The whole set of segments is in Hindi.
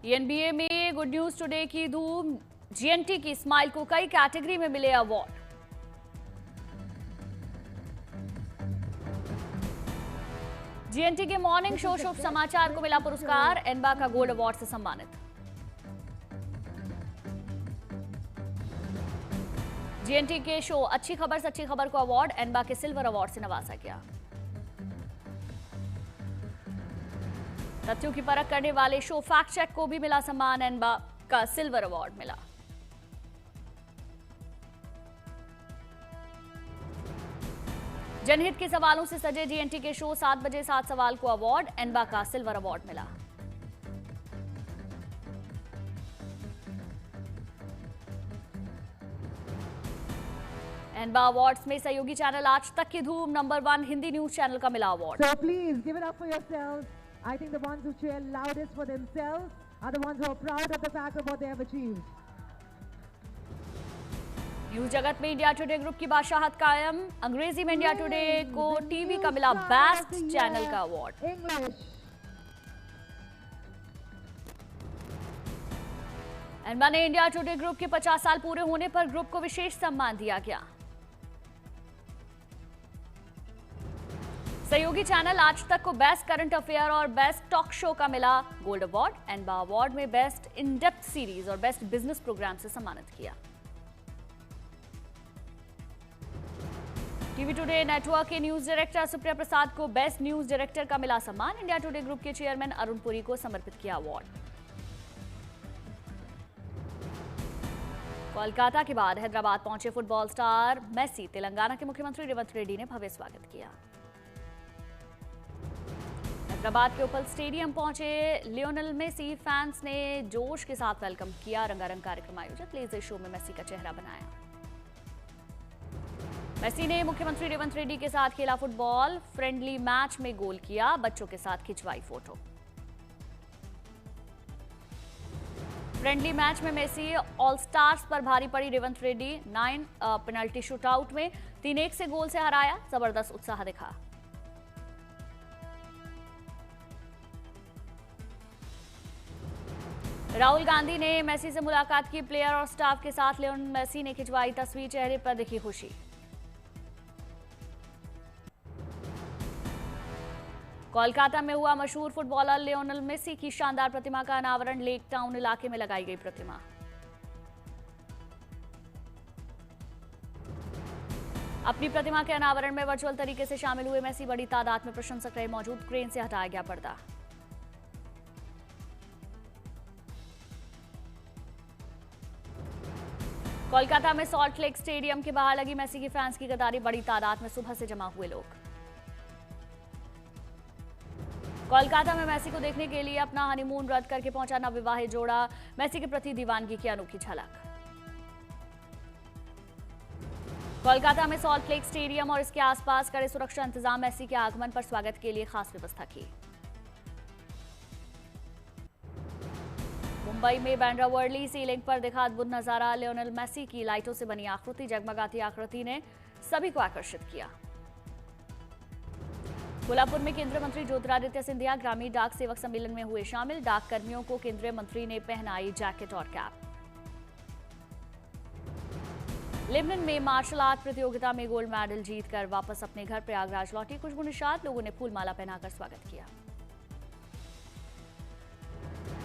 एनबीए में गुड न्यूज टुडे की धूम। जीएनटी की स्माइल को कई कैटेगरी में मिले अवार्ड। जीएनटी के मॉर्निंग शो शुभ समाचार को मिला पुरस्कार। एनबा का गोल्ड अवार्ड से सम्मानित। जीएनटी के शो अच्छी खबर सच्ची खबर को अवार्ड। एनबा के सिल्वर अवार्ड से नवाजा गया। तथ्यों की परख करने वाले शो फैक्ट चेक को भी मिला सम्मान। एनबा का सिल्वर अवार्ड मिला। जनहित के सवालों से सजे जीएनटी के शो 7 बजे 7 सवाल को अवार्ड। एनबा का सिल्वर अवार्ड मिला। एनबा अवार्ड्स में सहयोगी चैनल आज तक की धूम नंबर 1 हिंदी न्यूज चैनल का मिला award. So please give it up for yourselves. I think the ones who cheer loudest for themselves are the ones who are proud of the fact of what they have achieved. News जगत में इंडिया टुडे ग्रुप की बादशाहत कायम। अंग्रेजी में इंडिया टुडे को टीवी का मिला बेस्ट चैनल का अवार्ड। English. एनबा ने इंडिया टुडे ग्रुप के 50 साल पूरे होने पर ग्रुप को विशेष सम्मान दिया गया। सहयोगी चैनल आज तक को बेस्ट करंट अफेयर और बेस्ट टॉक शो का मिला गोल्ड अवार्ड। एनबा अवार्ड में बेस्ट इन डेप्थ सीरीज और बेस्ट बिजनेस प्रोग्राम से सम्मानित किया। टीवी टुडे नेटवर्क के न्यूज डायरेक्टर सुप्रिया प्रसाद को बेस्ट न्यूज डायरेक्टर का मिला सम्मान। इंडिया टुडे ग्रुप के चेयरमैन अरुण पुरी को समर्पित किया अवार्ड। कोलकाता के बाद हैदराबाद पहुंचे फुटबॉल स्टार मेसी। तेलंगाना के मुख्यमंत्री रेवंत रेड्डी ने भव्य स्वागत किया। हैदराबाद के ओपल स्टेडियम पहुंचे लियोनेल मेसी। फैंस ने जोश के साथ वेलकम किया। रंगारंग कार्यक्रम आयोजित लेजर शो में मेसी का चेहरा बनाया। मेसी ने मुख्यमंत्री रेवंत रेड्डी के साथ खेला फुटबॉल। फ्रेंडली मैच में गोल किया। बच्चों के साथ खिंचवाई फोटो। फ्रेंडली मैच में मेसी ऑल स्टार्स पर भारी पड़ी रेवंत रेड्डी। 9 पेनल्टी शूटआउट में 3-1 से गोल से हराया। जबरदस्त उत्साह दिखा। राहुल गांधी ने मेसी से मुलाकात की। प्लेयर और स्टाफ के साथ लियोनेल मेसी ने खिंचवाई तस्वीर। चेहरे पर दिखी खुशी। कोलकाता में हुआ मशहूर फुटबॉलर लियोनेल मेसी की शानदार प्रतिमा का अनावरण। लेक टाउन इलाके में लगाई गई प्रतिमा। अपनी प्रतिमा के अनावरण में वर्चुअल तरीके से शामिल हुए मेसी। बड़ी तादाद में प्रशंसक रहे मौजूद। क्रेन से हटाया गया पर्दा। कोलकाता में सॉल्ट लेक स्टेडियम के बाहर लगी मेसी की फैंस की कतारें। बड़ी तादाद में सुबह से जमा हुए लोग। कोलकाता में मेसी को देखने के लिए अपना हनीमून रद्द करके पहुंचा नवविवाहित जोड़ा। मेसी के प्रति दीवानगी की अनोखी झलक। कोलकाता में सॉल्ट लेक स्टेडियम और इसके आसपास कड़े सुरक्षा इंतजाम। मेसी के आगमन पर स्वागत के लिए खास व्यवस्था की। मुंबई में बांद्रा वर्ली सीलिंग पर दिखा अद्भुत नजारा। लियोनेल मेसी की लाइटों से बनी आकृति। जगमगाती आकृति ने सभी को आकर्षित किया। कोल्हापुर में केंद्रीय मंत्री ज्योतिरादित्य सिंधिया ग्रामीण डाक सेवक सम्मेलन में हुए शामिल। डाक कर्मियों को केंद्रीय मंत्री ने पहनाई जैकेट और कैप। लेबनान में मार्शल आर्ट प्रतियोगिता में गोल्ड मेडल जीतकर वापस अपने घर प्रयागराज लौटी खुशबू निषाद। लोगों ने फूलमाला पहनाकर स्वागत किया।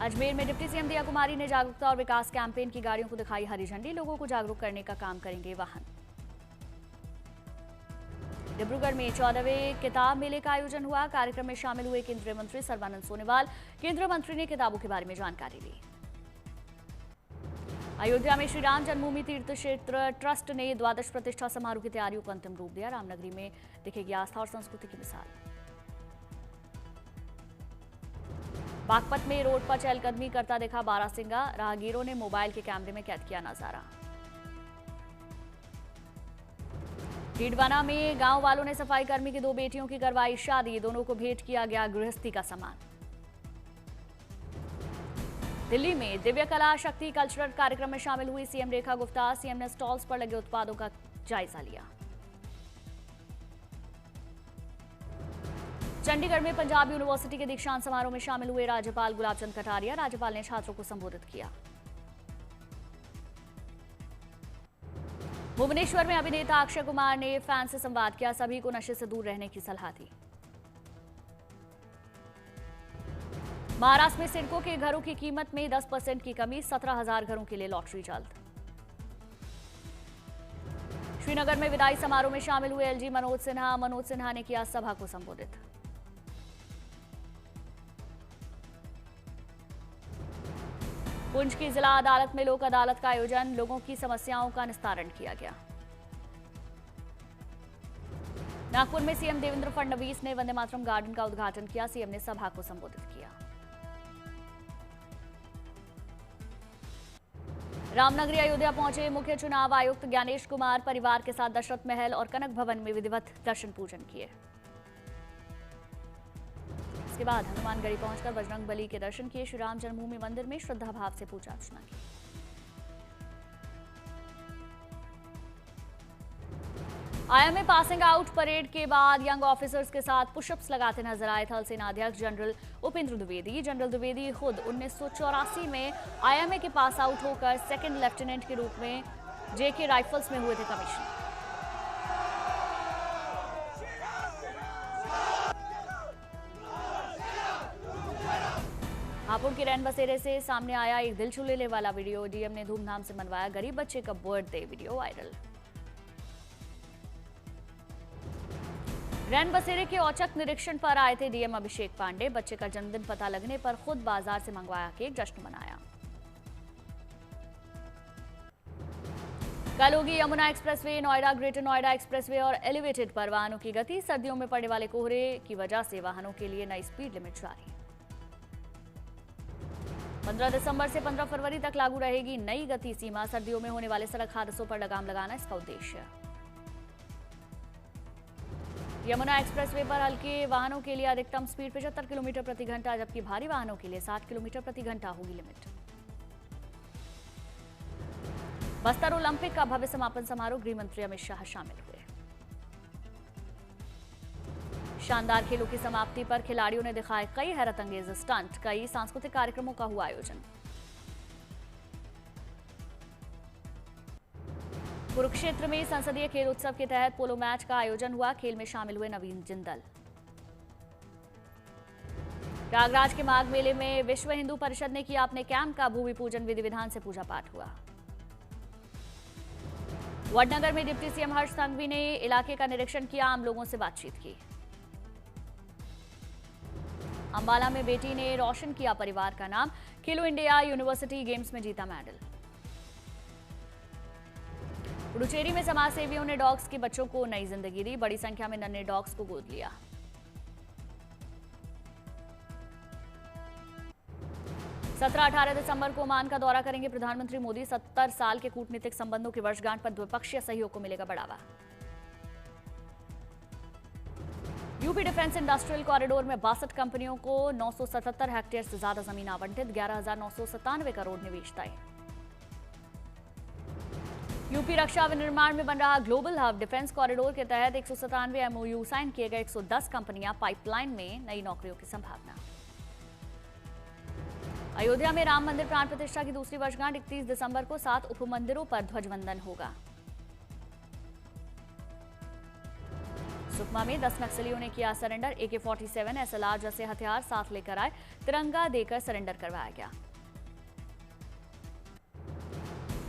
अजमेर में डिप्टी सीएम दिया कुमारी ने जागरूकता और विकास कैंपेन की गाड़ियों को दिखाई हरी झंडी। लोगों को जागरूक करने का काम करेंगे वाहन। डिब्रूगढ़ में 14वें किताब मेले का आयोजन हुआ। कार्यक्रम में शामिल हुए केंद्रीय मंत्री सर्बानंद सोनोवाल। केंद्रीय मंत्री ने किताबों के बारे में जानकारी ली। अयोध्या में श्री राम जन्मभूमि तीर्थ क्षेत्र ट्रस्ट ने द्वादश प्रतिष्ठा समारोह की तैयारियों को अंतिम रूप दिया। रामनगरी में दिखेगी आस्था और संस्कृति की मिसाल। बागपत में रोड पर चहलकदमी करता दिखा बारासिंगा। राहगीरों ने मोबाइल के कैमरे में कैद किया नजारा। डीडवाना में गांव वालों ने सफाई कर्मी की 2 बेटियों की करवाई शादी। दोनों को भेंट किया गया गृहस्थी का सामान। दिल्ली में दिव्य कला शक्ति कल्चरल कार्यक्रम में शामिल हुई सीएम रेखा गुप्ता। सीएम ने स्टॉल्स पर लगे उत्पादों का जायजा लिया। चंडीगढ़ में पंजाब यूनिवर्सिटी के दीक्षांत समारोह में शामिल हुए राज्यपाल गुलाब चंद कटारिया। राज्यपाल ने छात्रों को संबोधित किया। भुवनेश्वर में अभिनेता अक्षय कुमार ने फैंस से संवाद किया, सभी को नशे से दूर रहने की सलाह दी। महाराष्ट्र में सिडको के घरों की कीमत में 10% की कमी, 17,000 घरों के लिए लॉटरी जल्द। श्रीनगर में विदाई समारोह में शामिल हुए एलजी मनोज सिन्हा ने किया सभा को संबोधित। पुंछ की जिला अदालत में लोक अदालत का आयोजन, लोगों की समस्याओं का निस्तारण किया गया। नागपुर में सीएम देवेंद्र फडणवीस ने वंदे मातरम गार्डन का उद्घाटन किया। सीएम ने सभा को संबोधित किया। रामनगरी अयोध्या पहुंचे मुख्य चुनाव आयुक्त ज्ञानेश कुमार, परिवार के साथ दशरथ महल और कनक भवन में विधिवत दर्शन पूजन किए। इसके बाद हनुमानगढ़ी पहुंचकर बजरंग बली के दर्शन किए। श्री राम जन्मभूमि मंदिर में श्रद्धा भाव से पूजा अर्चना की। आईएमए पासिंग आउट परेड के बाद यंग ऑफिसर्स के साथ पुशअप्स लगाते नजर आए थल सेनाध्यक्ष जनरल उपेंद्र द्विवेदी। जनरल द्विवेदी खुद 1984 में आईएमए के पास आउट होकर सेकंड लेफ्टिनेंट के रूप में जेके राइफल्स में हुए थे कमीशन। हापुड़ के रैन बसेरे से सामने आया एक दिल छू लेने वाला वीडियो। डीएम ने धूमधाम से मनवाया गरीब बच्चे का बर्थडे, वीडियो वायरल। रैन बसेरे के औचक निरीक्षण पर आए थे डीएम अभिषेक पांडे। बच्चे का जन्मदिन पता लगने पर खुद बाजार से मंगवाया केक, जश्न मनाया। कल होगी Yamuna expressway, Noida greater Noida expressway और एलिवेटेड पर वाहनों की गति। सर्दियों में पड़ने वाले कोहरे की वजह से वाहनों के लिए नई स्पीड लिमिट जारी। 15 दिसंबर से 15 फरवरी तक लागू रहेगी नई गति सीमा। सर्दियों में होने वाले सड़क हादसों पर लगाम लगाना इसका उद्देश्य। यमुना एक्सप्रेसवे पर हल्के वाहनों के लिए अधिकतम स्पीड 75 किलोमीटर प्रति घंटा, जबकि भारी वाहनों के लिए 60 किलोमीटर प्रति घंटा होगी लिमिट। बस्तर ओलंपिक का भव्य समापन समारोह, गृह मंत्री अमित शाह शामिल हुए। शानदार खेलों की समाप्ति पर खिलाड़ियों ने दिखाए कई हैरतअंगेज स्टंट। कई सांस्कृतिक कार्यक्रमों का हुआ आयोजन। कुरुक्षेत्र में संसदीय खेल उत्सव के तहत पोलो मैच का आयोजन हुआ। खेल में शामिल हुए नवीन जिंदल। प्रयागराज के माघ मेले में विश्व हिंदू परिषद ने किया अपने कैंप का भूमि पूजन, विधि विधान से पूजा पाठ हुआ। वडनगर में डिप्टी सीएम हर्ष संघवी ने इलाके का निरीक्षण किया, आम लोगों से बातचीत की। अंबाला में बेटी ने रोशन किया परिवार का नाम, खेलो इंडिया यूनिवर्सिटी गेम्स में जीता मेडल। पुडुचेरी में समाज सेवियों ने डॉग्स के बच्चों को नई जिंदगी दी, बड़ी संख्या में नन्हे डॉग्स को गोद लिया। सत्रह 18 दिसंबर को ओमान का दौरा करेंगे प्रधानमंत्री मोदी। 70 साल के कूटनीतिक संबंधों की वर्षगांठ पर द्विपक्षीय सहयोग को मिलेगा बढ़ावा। यूपी डिफेंस इंडस्ट्रियल कॉरिडोर में 62 कंपनियों को 977 हेक्टेयर से ज्यादा जमीन आवंटित, 11,997 करोड़ निवेश तय। यूपी रक्षा विनिर्माण में बन रहा ग्लोबल हब, डिफेंस कॉरिडोर के तहत 197 एमओयू साइन किए गए, 110 कंपनियां, पाइपलाइन में नई नौकरियों की संभावना। अयोध्या में राम मंदिर प्राण प्रतिष्ठा की दूसरी वर्षगांठ 31 दिसंबर को 7 उपमंदिरों पर ध्वजवंदन होगा। सुकमा में 10 नक्सलियों ने किया सरेंडर, AK-47 SLR जैसे हथियार साथ लेकर आए, तिरंगा देकर सरेंडर करवाया गया।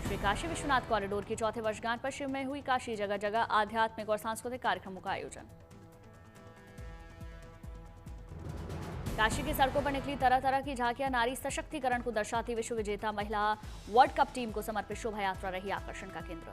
श्री काशी विश्वनाथ कॉरिडोर की चौथे वर्षगांठ पर शिव में हुई काशी, जगह जगह आध्यात्मिक और सांस्कृतिक कार्यक्रमों का आयोजन। काशी की सड़कों पर निकली तरह तरह की झांकियां, नारी सशक्तिकरण को दर्शाती विश्व विजेता महिला वर्ल्ड कप टीम को समर्पित शोभा यात्रा रही आकर्षण का केंद्र।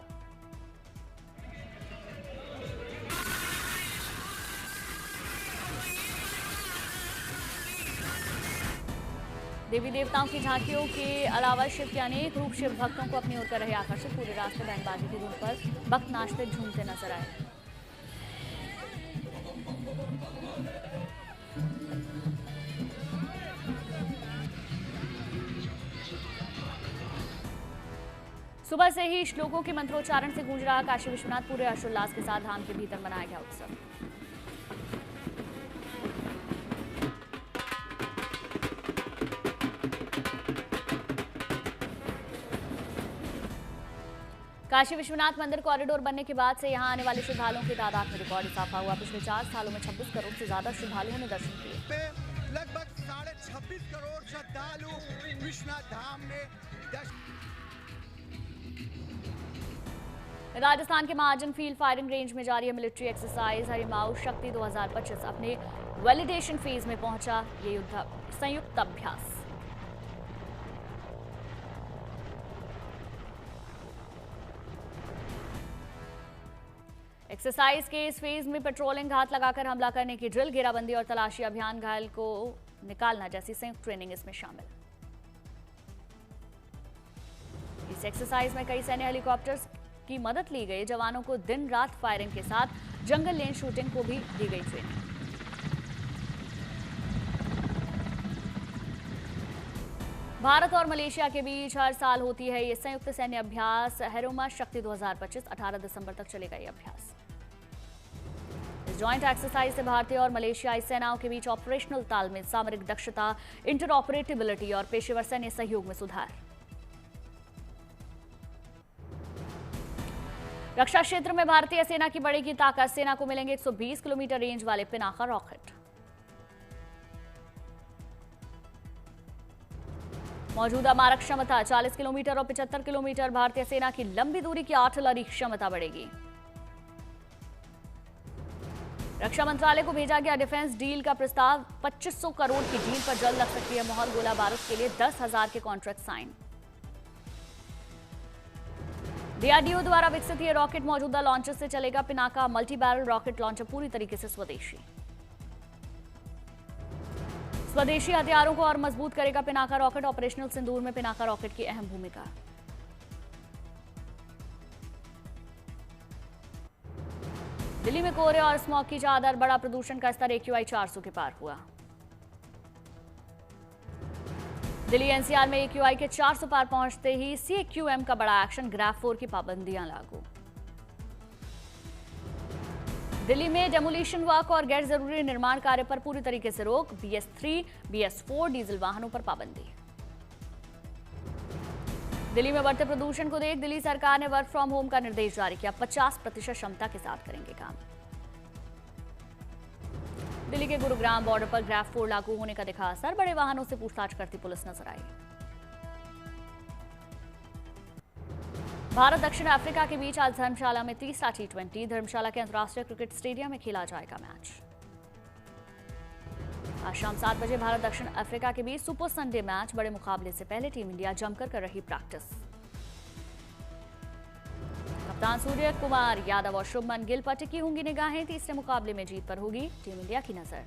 देवी देवताओं की झांकियों के अलावा शिव के अनेक रूप शिव भक्तों को अपनी ओर कर रहे आकर्षित। पूरे रास्ते बैंड बाजी की धुन पर भक्त नाचते झूमते नजर आए। सुबह से ही श्लोकों के मंत्रोच्चारण से गूंज रहा काशी विश्वनाथ। पूरे हर्षोल्लास के साथ धाम के भीतर मनाया गया उत्सव। काशी विश्वनाथ मंदिर कॉरिडोर बनने के बाद से यहां आने वाले श्रद्धालुओं की तादाद में रिकॉर्ड इजाफा हुआ। पिछले 4 सालों में 26 करोड़ से ज्यादा श्रद्धालुओं ने दर्शन किए। लगभग 26.5 करोड़ श्रद्धालु विश्वनाथ धाम में राजस्थान के महाजन फील्ड फायरिंग रेंज में जारी है मिलिट्री एक्सरसाइज। हरिमाऊ शक्ति 2025 अपने वैलिडेशन फेज में पहुंचा। ये संयुक्त अभ्यास एक्सरसाइज के इस फेज में पेट्रोलिंग, घात लगाकर हमला करने की ड्रिल, घेराबंदी और तलाशी अभियान, घायल को निकालना जैसी संयुक्त ट्रेनिंग इसमें शामिल। इस एक्सरसाइज में कई सैन्य हेलीकॉप्टर्स की मदद ली गई। जवानों को दिन रात फायरिंग के साथ जंगल लेन शूटिंग को भी दी गई ट्रेनिंग। भारत और मलेशिया के बीच हर साल होती है ये संयुक्त सैन्य अभ्यास। हेरोमा शक्ति 2025 18 दिसंबर तक चलेगा ये अभ्यास। इस जॉइंट एक्सरसाइज से भारतीय और मलेशियाई सेनाओं के बीच ऑपरेशनल तालमेल, सामरिक दक्षता, इंटरऑपरेटिबिलिटी और पेशेवर सैन्य सहयोग में सुधार। रक्षा क्षेत्र में भारतीय सेना की बढ़ेगी ताकत। सेना को मिलेंगे 120 किलोमीटर रेंज वाले पिनाका रॉकेट। मौजूदा मारक क्षमता 40 किलोमीटर और 75 किलोमीटर। भारतीय सेना की लंबी दूरी की आर्टिलरी क्षमता बढ़ेगी। रक्षा मंत्रालय को भेजा गया डिफेंस डील का प्रस्ताव। 2500 करोड़ की डील पर जल्द लग सकती है मोहर। गोला बारूद के लिए 10,000 के कॉन्ट्रैक्ट साइन। डीआरडीओ द्वारा विकसित ये रॉकेट मौजूदा लॉन्चर से चलेगा। Pinaka multi barrel rocket launcher पूरी तरीके से स्वदेशी हथियारों को और मजबूत करेगा पिनाका रॉकेट। ऑपरेशनल सिंदूर में पिनाका रॉकेट की अहम भूमिका। दिल्ली में कोहरे और स्मॉग की चादर, बड़ा प्रदूषण का स्तर AQI 400 के पार हुआ। दिल्ली एनसीआर में AQI के 400 पार पहुंचते ही CQM का बड़ा एक्शन, ग्राफ 4 की पाबंदियां लागू। दिल्ली में डेमोलिशन वर्क और गैर जरूरी निर्माण कार्य पर पूरी तरीके से रोक। BS3, BS4 डीजल वाहनों पर पाबंदी। दिल्ली में बढ़ते प्रदूषण को देख दिल्ली सरकार ने वर्क फ्रॉम होम का निर्देश जारी किया। 50% क्षमता के साथ करेंगे काम। दिल्ली के गुरुग्राम बॉर्डर पर ग्राफ 4 लागू होने का दिखा असर। बड़े वाहनों से पूछताछ करती पुलिस नजर आई। भारत दक्षिण अफ्रीका के बीच आज धर्मशाला में तीसरा T20। धर्मशाला के अंतर्राष्ट्रीय क्रिकेट स्टेडियम में खेला जाएगा मैच। आज शाम 7 बजे भारत दक्षिण अफ्रीका के बीच सुपर संडे मैच। बड़े मुकाबले से पहले टीम इंडिया जमकर कर रही प्रैक्टिस। कप्तान सूर्य कुमार यादव और शुभमन गिल पर टिकी होंगी निगाहें। तीसरे मुकाबले में जीत पर होगी टीम इंडिया की नजर।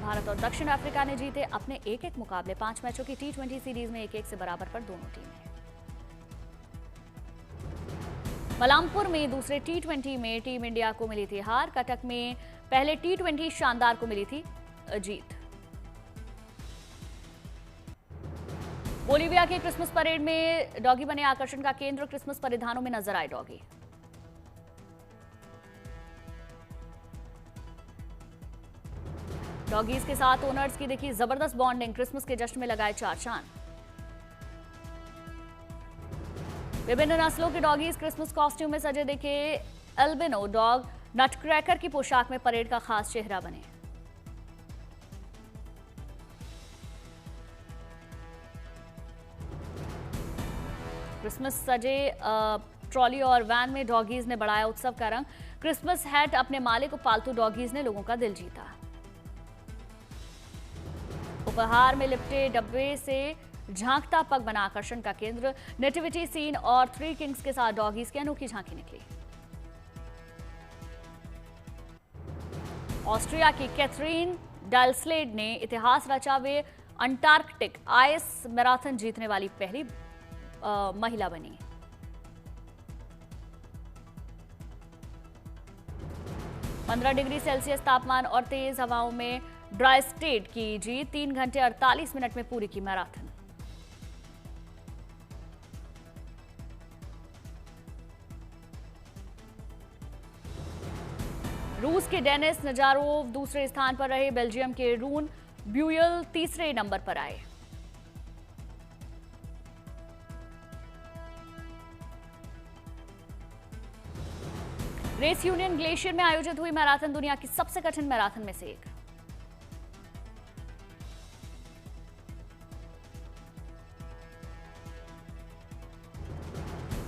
भारत और दक्षिण अफ्रीका ने जीते अपने एक-एक मुकाबले। 5 मैचों की T20 सीरीज में 1-1 से बराबर पर दोनों टीमें। मलामपुर में दूसरे T20 में टीम इंडिया को मिली थी हार। कटक में पहले T20 शानदार को मिली थी जीत। बोलीविया के क्रिसमस परेड में डॉगी बने आकर्षण का केंद्र। क्रिसमस परिधानों में नजर आए डॉगी। डॉगीज के साथ ओनर्स की देखी जबरदस्त बॉन्डिंग। क्रिसमस के जश्न में लगाए 4 चांद। विभिन्न नस्लों के डॉगीज क्रिसमस कॉस्ट्यूम में सजे दिखे। एल्बिनो डॉग नटक्रैकर की पोशाक में परेड का खास चेहरा बने। क्रिसमस सजे ट्रॉली और वैन में डॉगीज ने बढ़ाया उत्सव का रंग। क्रिसमस हैट अपने मालिक और पालतू डॉगीज ने लोगों का दिल जीता। उपहार में लिपटे डब्बे से झांकता पग बना आकर्षण का केंद्र। नेटिविटी सीन और 3 किंग्स के साथ डॉगीज की अनोखी झांकी निकली। ऑस्ट्रिया की कैथरीन डालस्लेड ने इतिहास रचा। वे अंटार्कटिक आइस मैराथन जीतने वाली पहली महिला बनी। -15 डिग्री सेल्सियस तापमान और तेज हवाओं में ड्राई स्टेट की जीत। 3 घंटे 48 मिनट में पूरी की मैराथन। रूस के डेनिस नजारोव दूसरे स्थान पर रहे। बेल्जियम के रून ब्यूयल तीसरे नंबर पर आए। रेस यूनियन ग्लेशियर में आयोजित हुई मैराथन दुनिया की सबसे कठिन मैराथन में से एक।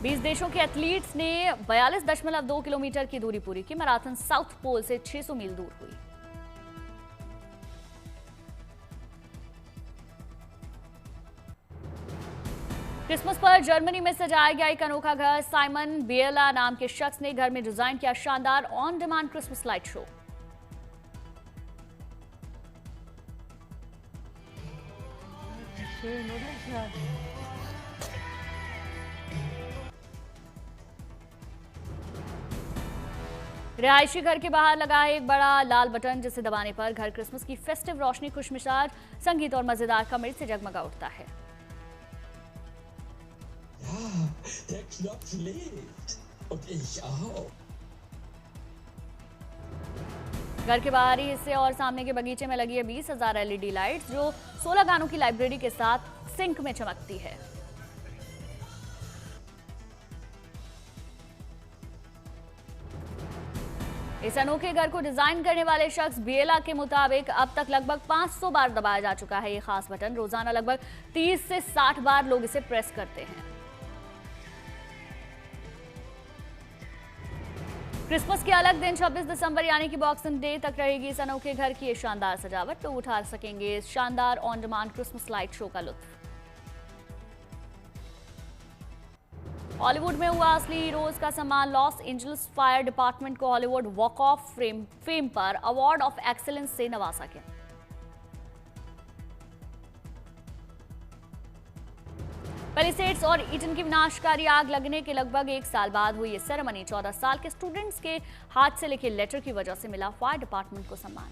बीस देशों के एथलीट्स ने 42.2 किलोमीटर की दूरी पूरी की। मैराथन साउथ पोल से 600 मील दूर हुई। क्रिसमस पर जर्मनी में सजाया गया एक अनोखा घर। साइमन बियला नाम के शख्स ने घर में डिजाइन किया शानदार on demand Christmas light show. रिहायशी घर के बाहर लगा है एक बड़ा लाल बटन, जिसे दबाने पर घर क्रिसमस की फेस्टिव रोशनी, खुशमिजाज संगीत और मजेदार कमर से जगमगा उठता है। Der Knopf lebt. Und ich auch. घर के बाहरी हिस्से और सामने के बगीचे में लगी है 20,000 LED लाइट्स, जो 16 गानों की लाइब्रेरी के साथ सिंक में चमकती है। इस अनोखे घर को डिजाइन करने वाले शख्स बियला के मुताबिक अब तक लगभग 500 बार दबाया जा चुका है ये खास बटन। रोजाना लगभग 30 से 60 बार लोग इसे प्रेस करते हैं। क्रिसमस के अलग दिन 26 दिसंबर यानी कि बॉक्सिंग डे तक रहेगी इस अनोखे घर की ये शानदार सजावट। तो उठा सकेंगे इस शानदार on demand Christmas light show का लुत्फ। हॉलीवुड में हुआ असली हीरोज का सम्मान। लॉस एंजल्स फायर डिपार्टमेंट को हॉलीवुड वॉक ऑफ फेम पर अवार्ड ऑफ एक्सीलेंस से नवाजा गया। पैलिसेड्स और ईटन की विनाशकारी आग लगने के लगभग 1 साल बाद हुई ये सेरेमनी 14 साल के स्टूडेंट्स के हाथ से लिखे लेटर की वजह से मिला फायर डिपार्टमेंट को सम्मान।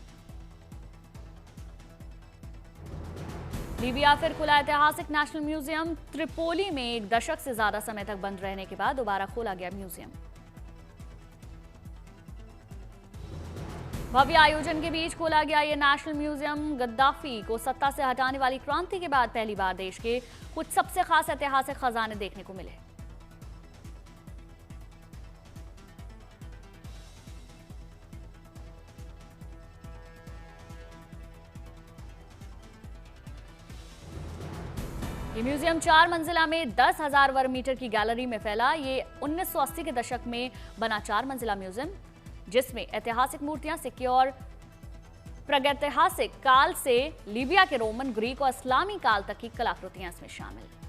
लीबिया फिर खुला। ऐतिहासिक नेशनल म्यूजियम त्रिपोली में एक दशक से ज्यादा समय तक बंद रहने के बाद दोबारा खोला गया म्यूजियम। भव्य आयोजन के बीच खोला गया ये नेशनल म्यूजियम गद्दाफी को सत्ता से हटाने वाली क्रांति के बाद पहली बार देश के कुछ सबसे खास ऐतिहासिक खजाने देखने को मिले। ये म्यूजियम 4 मंजिला में 10,000 वर्ग मीटर की गैलरी में फैला। ये 1980 के दशक में बना 4 मंजिला म्यूजियम, जिसमें ऐतिहासिक मूर्तियां, सिक्के और प्रागैतिहासिक काल से लीबिया के रोमन, ग्रीक और इस्लामी काल तक की कलाकृतियां इसमें शामिल।